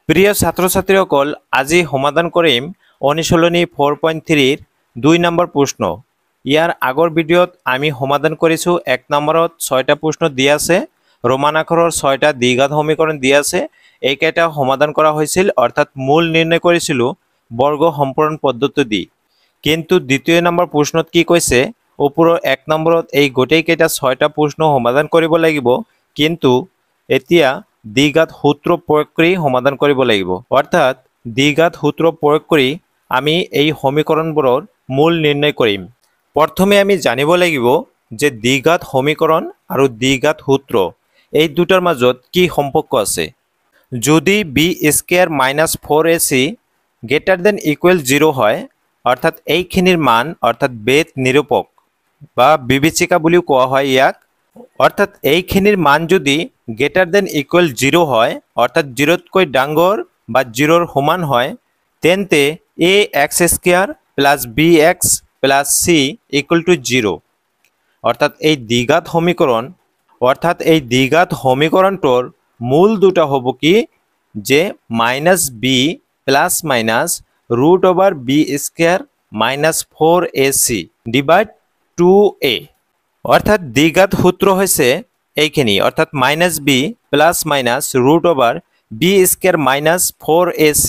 প্ৰিয় ছাত্ৰ-ছাত্ৰীসকল, আজি সমাধান কৰিম অনুশীলনী 4.3 2 নম্বৰ প্ৰশ্ন। ইয়াৰ আগৰ ভিডিঅ'ত আমি সমাধান কৰিছো 1 নম্বৰত 6টা প্ৰশ্ন দিয়া আছে, ৰোমান আখৰৰ 6টা দ্বিঘাত সমীকৰণ দিয়া আছে। এইকেইটা সমাধান কৰা হৈছিল, অৰ্থাৎ মূল নিৰ্ণয় কৰিছিলো বৰ্গ সম্পূৰণ পদ্ধতি দি। কিন্তু দ্বিতীয় নম্বৰ প্ৰশ্নত কি কৈছে, ওপৰৰ 1 নম্বৰত এই গোটেইকেইটা 6টা প্ৰশ্ন সমাধান কৰিব লাগিব, কিন্তু এতিয়া দ্বিঘাত সূত্ৰ প্ৰয়োগ কৰি সমাধান কৰিব লাগিব। অৰ্থাৎ দ্বিঘাত সূত্ৰ প্ৰয়োগ কৰি আমি এই সমীকৰণবোৰৰ মূল নিৰ্ণয় কৰিম। প্ৰথমে আমি জানিব লাগিব যে দ্বিঘাত সমীকৰণ আৰু দ্বিঘাত সূত্ৰ এই দুটাৰ মাজত কি সম্পৰ্ক আছে। যদি B square minus 4ac greater than equal 0 হয়, অৰ্থাৎ এইখিনিৰ মান অৰ্থাৎ বেদ নিৰূপক বা বিবেচিকা বুলিও কোৱা হয় ইয়াক, অৰ্থাৎ এইখিনিৰ মান যদি গ্ৰেটাৰ দেন ইকুৱেল 0 হয়, অৰ্থাৎ 0তকৈ ডাঙৰ বা 0ৰ সমান হয়, তেন্তে ax² plus bx plus c equal to 0। অৰ্থাৎ এই দ্বিঘাত সমীকৰণটোৰ মূল দুটা হ'ব কি, যে minus B plus minus root over B square minus 4ac divide 2a। অৰ্থাৎ দ্বিঘাত সূত্ৰ হৈছে এইখিনি, অৰ্থাৎ minus B plus minus root over B square minus 4ac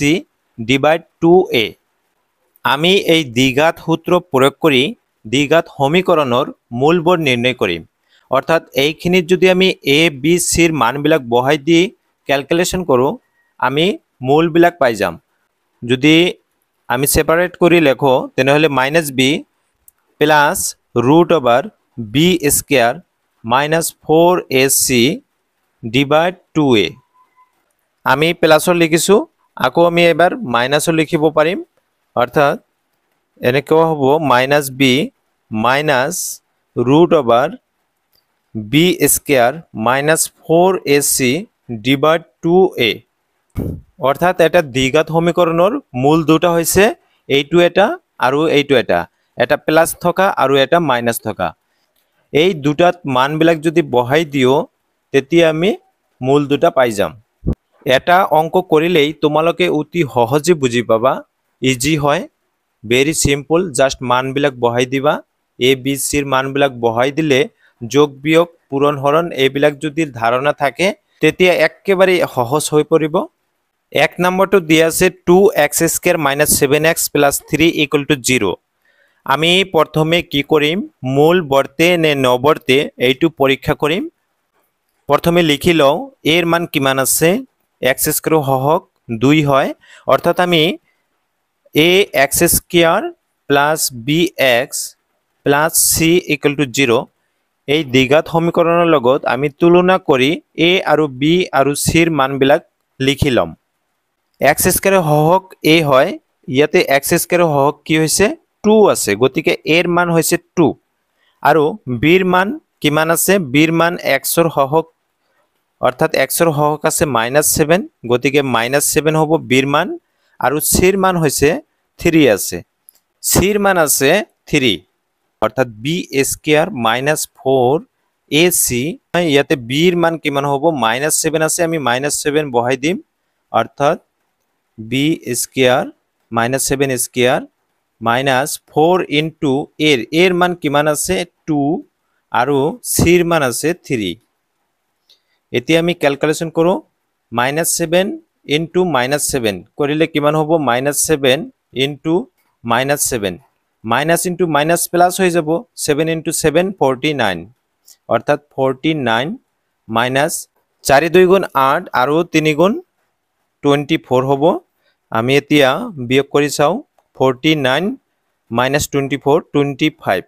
divide 2a। আমি এই দ্বিঘাত সূত্ৰ প্ৰয়োগ কৰি দ্বিঘাত সমীকৰণৰ মূলবোৰ নিৰ্ণয় কৰিম। অৰ্থাৎ এইখিনিত যদি আমি a b cৰ মানবিলাক বহাই দি ক্যালকুলেশ্যন কৰোঁ, আমি মূলবিলাক পাই যাম। যদি আমি সেপাৰেট কৰি লেখো, তেনেহ'লে minus B plus root over B square minus 4ac divide 2a। আমি প্লাছৰ লিখিছোঁ, আকৌ আমি এবাৰ মাইনাছৰ লিখিব পাৰিম। অৰ্থাৎ এনেকুৱা হ'ব minus B minus root over B square minus 4ac divide 2a। অৰ্থাৎ এটা দ্বিঘাত সমীকৰণৰ মূল দুটা হৈছে এইটো এটা আৰু এইটো এটা প্লাছ থকা আৰু এটা মাইনাছ থকা। এই দুটাত মানবিলাক যদি বহাই দিওঁ, তেতিয়া আমি মূল দুটা পাই যাম। এটা অংক কৰিলেই তোমালোকে অতি সহজে বুজি পাবা, ইজি হয়, ভেৰি চিম্পল। জাষ্ট মানবিলাক বহাই দিবা, এ বি চিৰ মানবিলাক বহাই দিলে যোগ বিয়োগ পূৰণ হৰণ এইবিলাক যদি ধাৰণা থাকে, তেতিয়া একেবাৰে সহজ হৈ পৰিব। 1 নম্বৰটো দিয়া আছে 2x² minus 7x plus 3 equal to 0। আমি প্ৰথমে কি কৰিম, মূল বৰ্তে নে নবৰ্তে এইটো পৰীক্ষা কৰিম। প্ৰথমে লিখি লওঁ এৰ মান কিমান আছে, x² সহক 2 হয়, অৰ্থাৎ আমি ax² plus bx plus c equal to 0 এই দ্বিঘাত সমীকৰণৰ লগত আমি তুলনা কৰি a আৰু b আৰু cৰ মানবিলাক লিখি ল'ম। x² সহক a হয়, ইয়াতে x² সহক কি হৈছে 2 আছে, গতিকে এৰ মান হৈছে 2 আৰু bৰ মান কিমান আছে, bৰ মান xৰ সহক, অৰ্থাৎ xৰ সহক আছে -7, গতিকে -7 হ'ব bৰ মান, আৰু cৰ মান হৈছে 3 আছে, cৰ মান আছে 3, অৰ্থাৎ b² মাইনাছ 4ac। ইয়াতে bৰ মান কিমান হ'ব, -7 আছে, আমি -7 বহাই দিম, অৰ্থাৎ b² -7² মাইনাছ 4 ইনটু এৰ মান কিমান আছে 2 আৰু cৰ মান আছে 3। এতিয়া আমি ক্যালকুলেশ্যন কৰোঁ, -7 ইনটু -7 কৰিলে কিমান হ'ব, -7 into -7, minus into minus plus হৈ যাব, 7 ইনটু 7 49, অৰ্থাৎ 49 মাইনাছ 4 2 গুণ 8 আৰু 3 গুণ 24 হ'ব। আমি এতিয়া বিয়োগ কৰি চাওঁ, 49 মাইনাছ 24 25,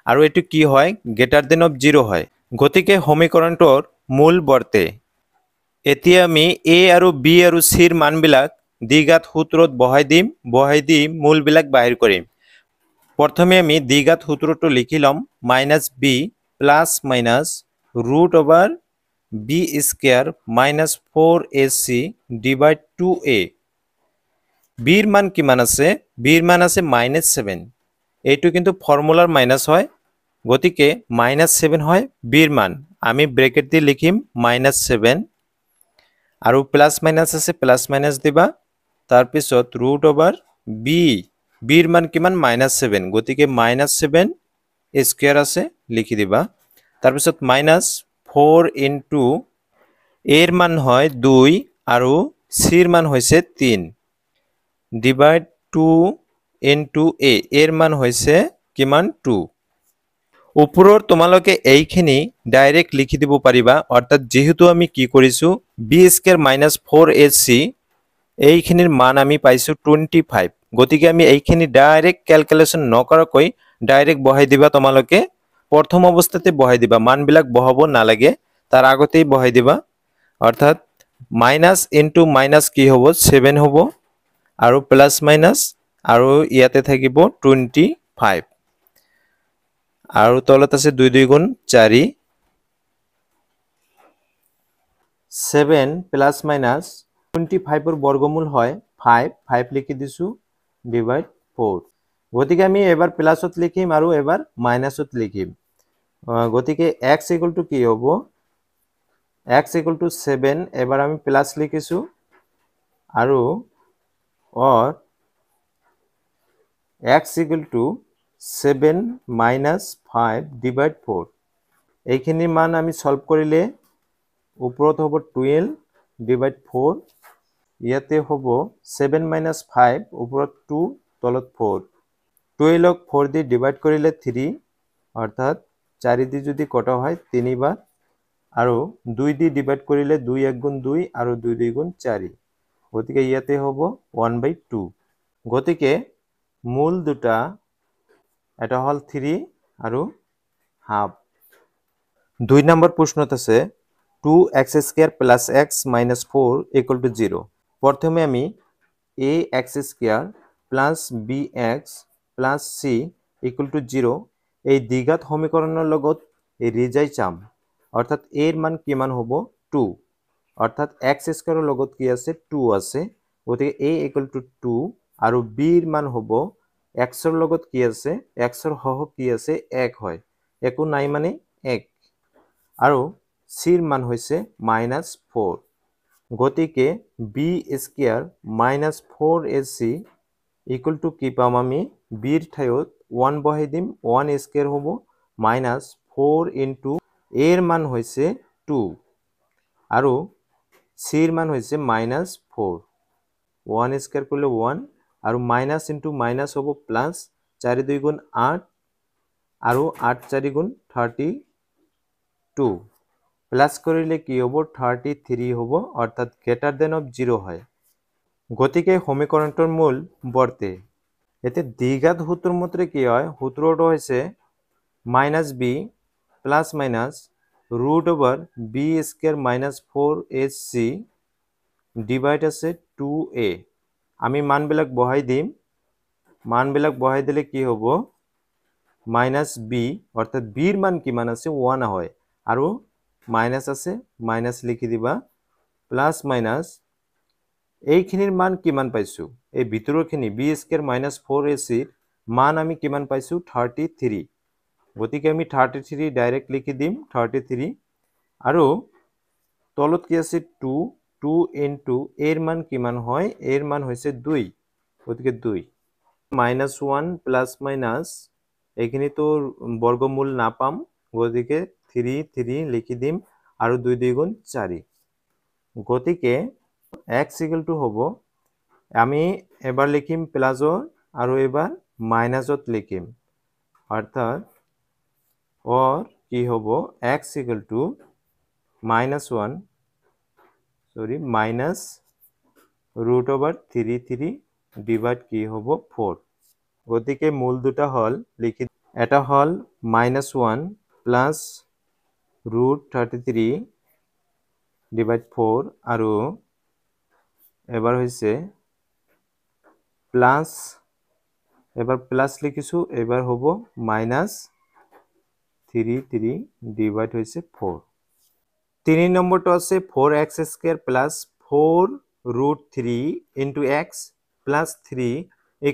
আৰু এইটো কি হয়, গ্ৰেটাৰ দেন অফ 0 হয়, গতিকে সমীকৰণটোৰ মূল বৰ্তে। এতিয়া আমি a আৰু b আৰু cৰ মানবিলাক দ্বিঘাত সূত্ৰত বহাই দি মূলবিলাক বাহিৰ কৰিম। প্ৰথমে আমি দ্বিঘাত সূত্ৰটো লিখি ল'ম, minus B plus minus root over B square minus 4ac divide 2a। bৰ মান কিমান আছে, bৰ মান আছে -7, এইটো কিন্তু ফৰ্মুলাৰ মাইনাছ হয়, গতিকে -7 হয় bৰ মান, আমি ব্ৰেকেট দি লিখিম -7, আৰু প্লাস মাইনাস আছে প্লাস মাইনাস দিবা তাৰ পিছত ৰুট ওভাৰ বি বিৰ মান কিমান -7 গতিকে -7 স্কয়াৰ আছে লিখি দিবা তাৰ পিছত -4 ইনটু এৰ মান হয় 2 আৰু সিৰ মান হৈছে 3 ডিভাইড 2 ইনটু এৰ মান হৈছে কিমান 2 ওপৰৰ তোমালোকে এইখিনি ডাইৰেক্ট লিখি দিব পাৰিবা অৰ্থাৎ যেহেতু আমি কি কৰিছো বি স্কয়াৰ -4ac এইখিনিৰ মান আমি পাইছো 25 গতিকে আমি এইখিনি ডাইৰেক্ট ক্যালকুলেশন নকৰাকৈ ডাইৰেক্ট বহাই দিবা তোমালোকে প্ৰথম অৱস্থাতে বহাই দিবা মানবিলাক বহাব নালাগে তাৰ আগতেই বহাই দিবা অৰ্থাৎ মাইনাস ইনটু মাইনাস কি হ'ব 7 হ'ব আৰু প্লাস মাইনাস আৰু ইয়াতে থাকিব 25 আৰু তলত আছে 2 2 গুণ 4 7 প্লাস মাইনাস 25 এর বর্গমূল হয় 5 5 লিখি দিছো ডিভাইড 4 গতিকে আমি এবাৰ প্লাসত লিখিম আৰু এবাৰ মাইনাসত লিখিম গতিকে x কি হ'ব x 7 এবাৰ আমি প্লাস লিখিছো আৰু or x 7 minus 5 divide 4 এইখিনি মান আমি সলভ কৰিলে ওপৰত হ'ব 12 divide 4 ইয়াতে হ'ব 7 minus 5 ওপৰত 2 তলত 4 12 ক 4 দি ডিভাইড কৰিলে 3 অৰ্থাৎ 4 দি যদি কটা হয় 3 বাৰ আৰু 2 দি ডিভাইড কৰিলে 2 1 গুণ 2 আৰু 2 2 গুণ 4 গতিকে ইয়াতে হ'ব 1/2 গতিকে মূল দুটা এটা হল 3 আৰু হাফ 2 নম্বৰ প্ৰশ্নত আছে 2x² + x - 4 = 0 প্ৰথমে আমি ax² + bx + c = 0 এই দ্বিঘাত সমীকৰণৰ লগত ৰিজাই চাম অৰ্থাৎ a এৰ মান কিমান হ'ব 2 অৰ্থাৎ x² এৰ লগত কি আছে 2 আছে গতিকে a = 2 আৰু b এর মান হ'ব x এর লগত কি আছে x এর হহক কি আছে 1 হয় একো নাই মানে 1 আৰু c এর মান হৈছে -4 গতিকে b² - 4ac = কি পাম আমি b এর ঠাইত 1 বহাই দিম 1² হ'ব -4 * a এর মান হৈছে 2 আৰু c এৰ মান হৈছে -4 1² কৰলে 1 আৰু মাইনাস ইনটু মাইনাস হ'ব প্লাস 4 2 গুণ 8 আৰু 8 4 গুণ 32 প্লাস কৰিলে কি হ'ব 33 হ'ব অৰ্থাৎ গ্ৰেটাৰ দেন অফ 0 হয় গতিকে সমীকৰণটোৰ মূল বৰ্তে এতে দ্বিঘাত সূত্র মতে কি হয় সূত্রটো হৈছে -b plus minus √b² - 4ac divide আছে 2a আমি মানবিলাক বহাই দিম মানবিলাক বহাই দিলে কি হ'ব -b অর্থাৎ b এর মান কিমান আছে 1 হয় আৰু মাইনাস আছে মাইনাস লিখি দিবা প্লাস মাইনাস এইখিনিৰ মান কিমান পাইছো এই ভিতৰখিনি b² - 4ac মান আমি কিমান পাইছো 33 গতিকে আমি 33 ডাইৰেক্ট লিখি দিম 33 আৰু তলত কি আছে 2 2 ইনটু এর মান কিমান হয় এর মান হৈছে 2 গতিকে 2 -1 প্লাস মাইনাস এইখিনি তো বর্গমূল না পাম গতিকে 3 3 লিখি দিম আৰু 2 2 গুণ 4 গতিকে x হ'ব আমি এবাৰ লিখিম প্লাসৰ আৰু এবাৰ মাইনাসত লিখিম অৰ্থাৎ or কি হ'ব x -1 sorry minus √3 3 ডিভাইড কি হ'ব 4 গতিকে মূল দুটা হল লিখি এটা হল -1 প্লাস √33 ডিভাইড 4 আৰু এবাৰ হৈছে প্লাস এবাৰ প্লাস লিখিছো এবাৰ হ'ব -3 3 ডিভাইড হৈছে 4 3 নম্বৰটো আছে 4x² + 4√3 * x + 3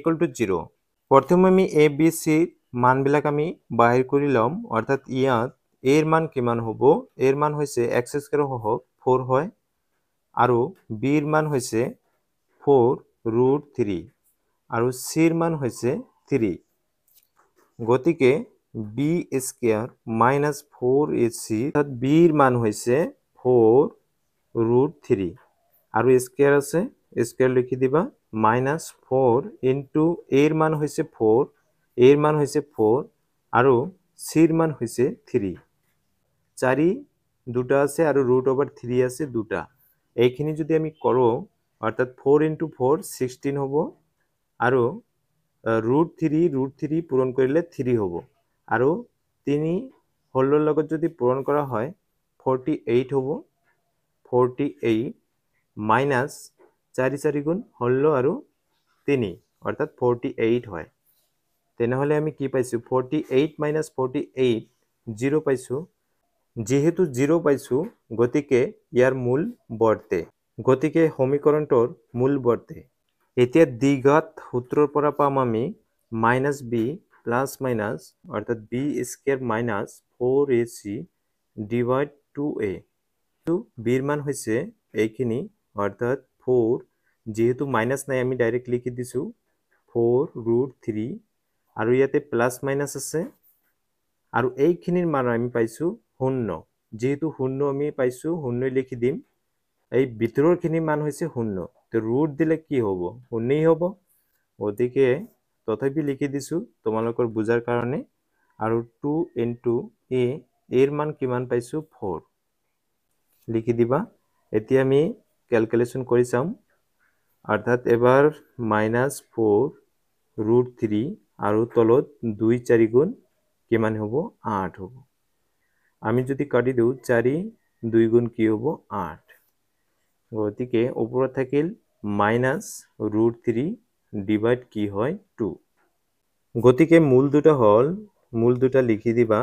= 0 প্ৰথমে আমি a b c মানবিলাক আমি বাহিৰ কৰি লম অৰ্থাৎ ইয়াত a এৰ মান কিমান হ'ব এৰ মান হৈছে x² হওক 4 হয় আৰু বিৰ মান হৈছে 4√3 আৰু চিৰ মান হৈছে 3 গতিকে b স্কয়াৰ মাইনাস 4ac অৰ্থাৎ বিৰ মান হৈছে 4√3 আৰু স্কয়াৰ আছে স্কয়াৰ লিখি দিবা মাইনাস 4 ইনটু এৰ মান হৈছে 4 এৰ মান হৈছে 4 আৰু চিৰ মান হৈছে 3 4 দুটা আছে আৰু √3 আছে দুটা এইখিনি যদি আমি কৰো অৰ্থাৎ 4 ইনটু 4 16 হ'ব আৰু √3 পূৰণ কৰিলে 3 হ'ব আৰু 3 হোলৰ লগত যদি পূৰণ কৰা হয় 48 হ'ব 48 মাইনাস 4 4 গুণ 16 আৰু 3 অর্থাৎ 48 হয় তেনেহলে আমি কি পাইছো 48 মাইনাস 48 0 পাইছো যেহেতু 0 পাইছো গতিকে ইয়াৰ মূল বৰ্তে গতিকে সমীকৰণটোৰ মূল বৰ্তে এতিয়া দ্বিঘাত সূত্ৰৰ পৰা পাম আমি মাইনাস b প্লাস মাইনাস অৰ্থাৎ b square minus 4ac divide 2a তো বিৰ মান হৈছে এইখিনি অৰ্থাৎ 4 যেহেতু মাইনাস নাই আমি ডাইৰেক্ট লিখি দিছো 4√3 আৰু ইয়াতে প্লাস মাইনাস আছে আৰু এইখিনিৰ মান আমি পাইছো 0 যেহেতু 0 আমি পাইছো 0 লিখি দিম এই ভিতৰৰ খিনি মান হৈছে 0 তো ৰুট দিলে কি হ'ব 0 হ'ব গতিকে তথাপি লিখি দিছো তোমালোকৰ বুজাৰ কাৰণে আৰু 2 ইনটু a এৰ মান কিমান পাইছো 4 লিখি দিবা এতিয়া আমি ক্যালকুলেশন কৰি চাম অৰ্থাৎ এবাৰ মাইনাস 4√3 আৰু তলত 2 4 গুণ কিমান হ'ব 8 হ'ব আমি যদি কাটি দিও 4 2 গুণ কি হ'ব 8 গতিকে ওপৰত থাকিল মাইনাস √3 ডিভাইড কি হয় 2 গতিকে মূল দুটা লিখি দিবা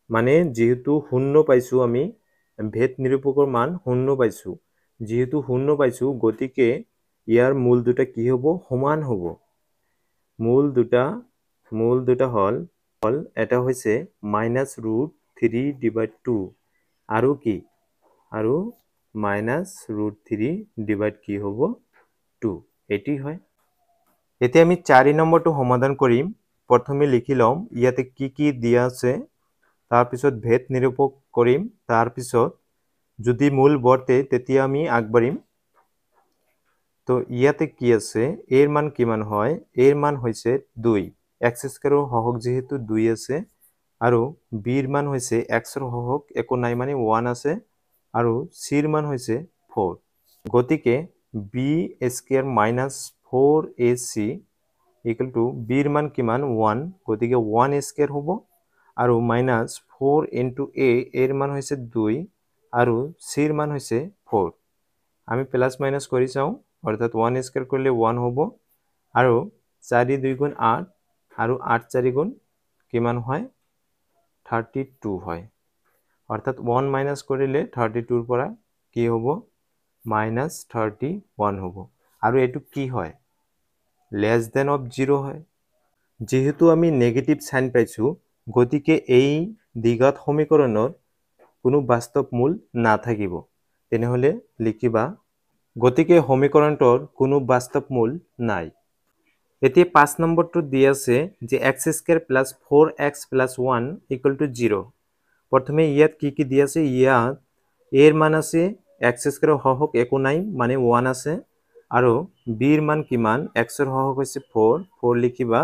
মানে যেহেতু 0 পাইছো আমি ভেদ নিৰূপকৰ মান 0 পাইছো যেহেতু 0 পাইছো গতিকে ইয়াৰ মূল দুটা কি হ'ব সমান হ'ব মূল দুটা হল এটা হৈছে মাইনাস √3 ডিভাইড 2 আৰু কি আৰু মাইনাস √3 ডিভাইড কি হ'ব 2 এটি হয় এতিয়া আমি 4 নম্বৰটো সমাধান কৰিম প্ৰথমে লিখি লম ইয়াতে কি দিয়া আছে তাৰ পিছত ভেদ নিৰূপক কৰিম তাৰ পিছত যদি মূল বৰ্তে তেতিয়া আমি আগবাঢ়িম তো ইয়াতে কি আছে এৰ মান কিমান হয় এৰ মান হৈছে 2 x স্কয়াৰৰ হহক যেহেতু 2 আছে আৰু বিৰ মান হৈছে x ৰ হহক একো নাই মানে 1 আছে আৰু চিৰ মান হৈছে 4 গতিকে b square minus 4ac equal to বিৰ মান কিমান 1 গতিকে 1 স্কয়াৰ হ'ব আৰু মাইনাস 4 ইনটু a এৰ মান হৈছে 2 আৰু চিৰ মান হৈছে 4 আমি প্লাস মাইনাস কৰি চাও অৰ্থাৎ 1 স্কয়াৰ কৰলে 1 হ'ব আৰু 4 2 গুণ 8 আৰু 8 4 গুণ কিমান হয় 32 হয় অৰ্থাৎ 1 মাইনাস কৰিলে 32 ৰ পৰা কি হ'ব মাইনাস 31 হ'ব আৰু এটো কি হয় লেস দেন অফ 0 হয় যেহেতু আমি নেগেটিভ সাইন পাইছো গতিকে এই দ্বিঘাত সমীকৰণৰ কোনো বাস্তৱ মূল না থাকিব তেনেহলে লিখিবা গতিকে সমীকৰণটোৰ কোনো বাস্তৱ মূল নাই এতিয়া 5 নম্বৰটো দি আছে যে x² + 4x + 1 = 0 প্ৰথমে ইয়াত কি দি আছে ইয়াত এৰ মান আছে x² ৰ হহক একো নাই মানে 1 আছে আৰু বিৰ মান কিমান x ৰ হহক হৈছে 4 লিখিবা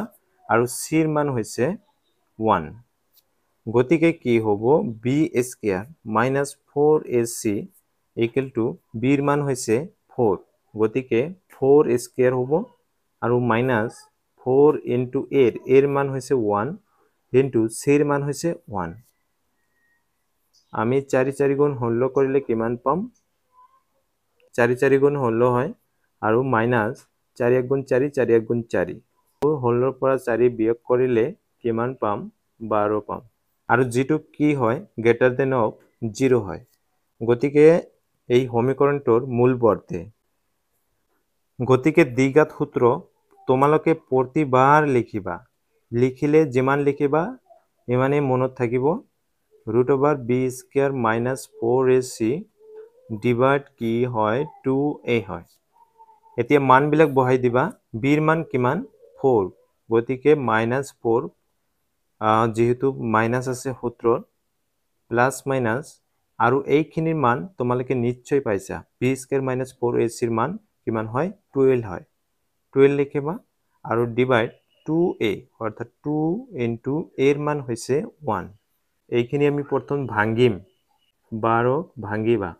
আৰু চিৰ মান হৈছে 1 গতিকে কি হ'ব b² - 4ac = বিৰ মান হৈছে 4 গতিকে 4 স্কয়াৰ হ'ব আৰু মাইনাস 4 ইনটু এৰ মান হৈছে 1 ইনটু চিৰ মান হৈছে 1 আমি 4 4 গুণ 16 কৰিলে কিমান পাম 4 4 গুণ 16 হয় আৰু মাইনাস 4 1 গুণ 4 4 1 গুণ 4 16 পৰা 4 বিয়োগ কৰিলে কিমান পাম 12 পাম আৰু যেটো কি হয় গ্ৰেটাৰ দেন অফ 0 হয় গতিকে এই সমীকৰণটোৰ মূল বৰ্তে গতিকে দ্বিঘাত সূত্র তোমালোকে প্রতিবার লিখিবা লিখিলে যিমান লিখিবা ইমানে মনত থাকিব √b² - 4ac ডিভাইড কি হয় 2a হয় এতিয়া মানবিলাক বহাই দিবা bৰ মান কিমান 4 গতিকে -4 যেহেতু মাইনাস আছে সূত্ৰত প্লাস মাইনাস আৰু এইখিনিৰ মান তোমালোকে নিশ্চয় পাইছা b স্কয়াৰ - 4ac ৰ মান কিমান হয় 12 হয় 12 লিখিবা আৰু ডিভাইড 2a অৰ্থাৎ 2 ইনটু a ৰ মান হৈছে 1 এইখিনি আমি প্ৰথম ভাঙিম 12 ভাঙিবা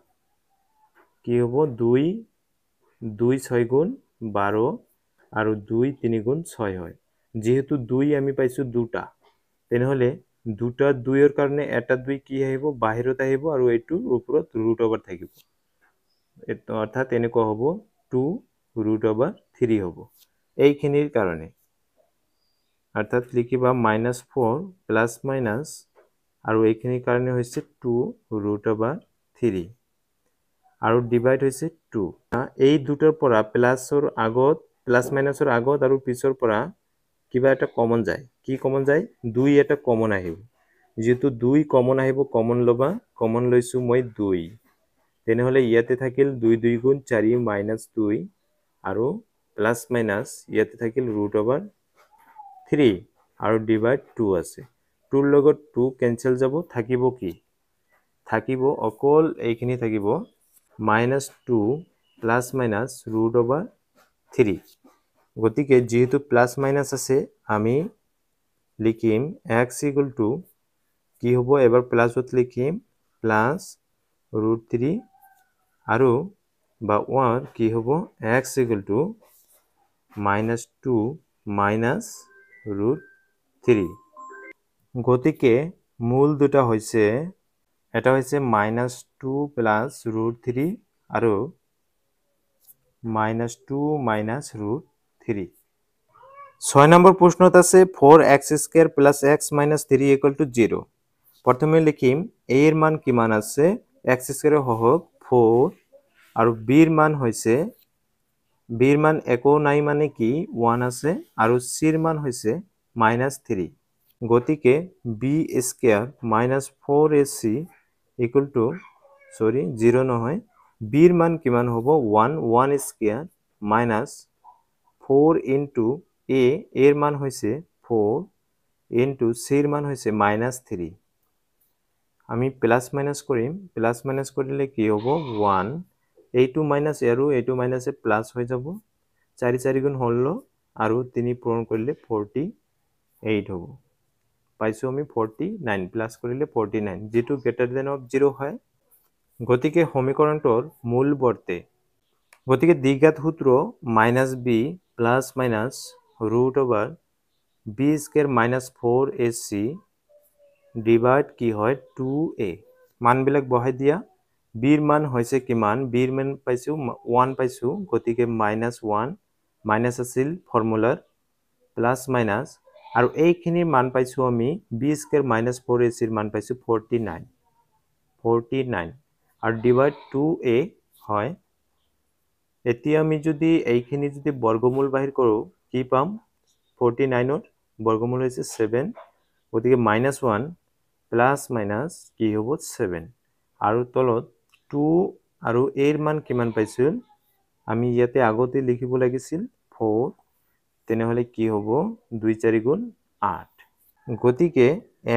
কি হ'ব 2 2 6 গুণ 12 আৰু 2 3 গুণ 6 হয় যেহেতু 2 আমি পাইছো দুটা তেনেহলে দুটা 2 এর কারণে এটা 2 কি আহিব বাহিৰত আহিব আৰু এইটো ওপৰত ৰুট ওভাৰ থাকিব এটো অৰ্থাৎ এনেকুৱা হ'ব 2 ৰুট ওভাৰ 3 হ'ব এইখিনিৰ কাৰণে অৰ্থাৎ লিখিবা -4 প্লাস মাইনাস আৰু এইখিনিৰ কাৰণে হৈছে 2 ৰুট ওভাৰ 3 আৰু ডিভাইড হৈছে 2 এই দুটাৰ পৰা প্লাসৰ আগত প্লাস মাইনাসৰ আগত আৰু পিছৰ পৰা কিবা এটা কমন যায় কি কমন যায় 2 এটা কমন আহিব যেহেতু 2 কমন আহিব কমন লবা কমন লৈছো মই 2 তেনেহলে ইয়াতে থাকিল 2 2 গুণ 4 - 2 আৰু প্লাস মাইনাস ইয়াতে থাকিল ৰুট ওভাৰ 3 আৰু ডিভাইড 2 আছে 2 ৰ লগত 2 কেনসেল যাব থাকিব কি থাকিব অকল এইখিনি থাকিব -2 প্লাস মাইনাস ৰুট ওভাৰ 3 গতিকে যেহেতু প্লাস মাইনাস আছে আমি লিখিম x = কি হ'ব এবাৰ প্লাসত লিখিম প্লাস ৰুট 3 আৰু বা 1 কি হ'ব x = -2 মাইনাস ৰুট 3 গতিকে মূল দুটা হৈছে এটা হৈছে -2 প্লাস ৰুট 3 আৰু -2 মাইনাস ৰুট 3 6 নম্বৰ প্ৰশ্নত আছে 4x² + x - 3 = 0 প্ৰথমে লিখিম a এৰ মান কিমান আছে x² হহক 4 আৰু b এৰ মান হৈছে b এৰ মান একো নাই মানে কি 1 আছে আৰু c এর মান হৈছে -3 গতিকে b² - 4ac = 0 নহয় b এর মান কিমান হ'ব 1 স্কয়ার মাইনাস 4 ইনটু a এর মান হৈছে 4 ইনটু c এর মান হৈছে -3 আমি প্লাস মাইনাস কৰিম প্লাস মাইনাস কৰিলে কি হ'ব 1 এইটো মাইনাস আৰু এইটো মাইনাসে প্লাস হৈ যাব 4 4 গুণ হল আৰু 3 পূৰণ কৰিলে 48 হ'ব পাইছো আমি 49 প্লাস কৰিলে 49 যেটো গ্ৰেটাৰ দেন অফ 0 হয় গতিকে সমীকৰণটোৰ মূল বৰ্তে গতিকে দ্বিঘাত সূত্ৰ -b plus minus root over b² - 4ac divide কি হয় 2a মানবিলাক বহাই দিয়া b এর মান হৈছে কিমান b এর মান পাইছো 1 পাইছো গতিকে -1 মাইনাস আছিল ফৰ্মুলাৰ প্লাস মাইনাস আৰু এইখিনিৰ মান পাইছো আমি b² - 4ac ৰ মান পাইছো 49 আৰু ডিভাইড 2a হয় এতিয়া আমি যদি এইখিনি যদি বৰ্গমূল বাহিৰ কৰো কি পাম 49 ৰ বর্গমূল হৈছে 7 গতিকে -1 প্লাস মাইনাস কি হ'ব 7 আৰু তলত 2 আৰু a এর মান কিমান পাইছিল আমি ইয়াতে আগতে লিখিব লাগিছিল 4 তেনেহলে কি হ'ব 2 4 গুণ 8 গতিকে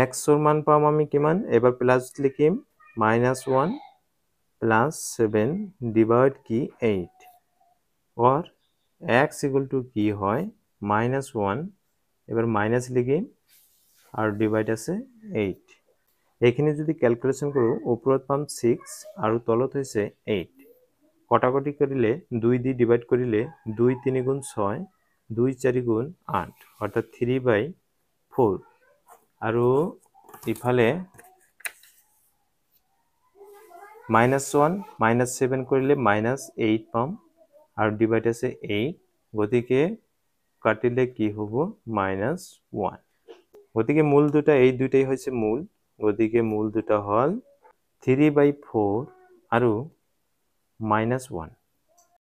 x এর মান পাম আমি কিমান এবাৰ প্লাস লিখিম -1 প্লাস 7 ডিভাইড কি 8 और x = কি হয় -1 এবাৰ মাইনাস লিখিম আৰু ডিভাইড আছে 8 এইখিনি যদি ক্যালকুলেশন কৰো ওপৰত পাম 6 আৰু তলত হৈছে 8 কটাকটি কৰিলে 2 দি ডিভাইড কৰিলে 2 3 গুণ 6 2 4 গুণ 8 অৰ্থাৎ 3/4 আৰু ইফালে -1 -7 কৰিলে -8 পাম আৰু ডিভাইড আছে 8 গতিকে কাটিলে কি হ'ব -1 গতিকে মূল দুটা এই দুটাই হৈছে মূল গতিকে মূল দুটা হল 3/4 আৰু -1